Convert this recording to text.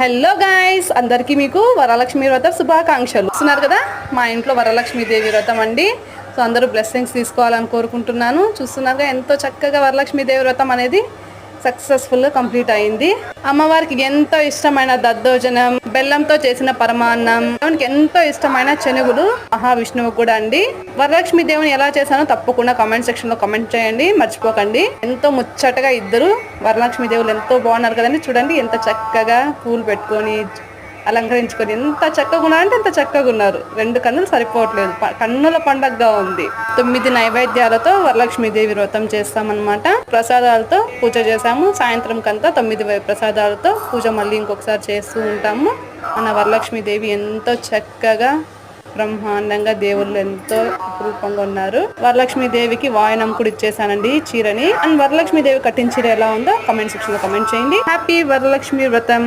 Hello guys, అందరికీ మీకు వరలక్ష్మి వ్రతం శుభాకాంక్షలు. చూస్తున్నారు కదా, మా ఇంట్లో వరలక్ష్మి దేవి వ్రతం అండి. సో అందరూ బ్లెస్సింగ్స్ తీసుకోవాలని కోరుకుంటున్నాను. చూస్తున్నారుగా ఎంతో చక్కగా వరలక్ష్మి దేవి వ్రతం అనేది సక్సెస్ఫుల్గా కంప్లీట్ అయింది. అమ్మవారికి ఎంతో ఇష్టమైన దద్దోజనం, బెల్లంతో చేసిన పరమాన్నం, దేవునికి ఎంతో ఇష్టమైన శనుగులు, మహావిష్ణువు కూడా అండి. వరలక్ష్మి దేవుని ఎలా చేశానో తప్పకుండా కామెంట్ సెక్షన్ లో కామెంట్ చేయండి, మర్చిపోకండి. ఎంతో ముచ్చటగా ఇద్దరు వరలక్ష్మి దేవులు ఎంతో బాగున్నారు కదండి. చూడండి ఎంత చక్కగా పూలు పెట్టుకొని అలంకరించుకొని ఎంత చక్కగా ఉన్నారంటే ఎంత చక్కగా ఉన్నారు. 2 కన్నులు సరిపోవట్లేదు, కన్నుల పండగగా ఉంది. 9 నైవేద్యాలతో వరలక్ష్మి దేవి వ్రతం చేస్తామన్నమాట. ప్రసాదాలతో పూజ చేసాము. సాయంత్రం కంతా 9 ప్రసాదాలతో పూజ మళ్ళీ ఇంకొకసారి చేస్తూ ఉంటాము. మన వరలక్ష్మి దేవి ఎంతో చక్కగా బ్రహ్మాండంగా దేవుళ్ళు ఎంతో రూపంగా ఉన్నారు. వరలక్ష్మి దేవికి వాయనం కూడా ఇచ్చేసానండి చీరని. అండ్ వరలక్ష్మి దేవి కట్టిన చీర ఎలా ఉందో కామెంట్ సెక్షన్ లో కామెంట్ చేయండి. హ్యాపీ వరలక్ష్మి వ్రతం.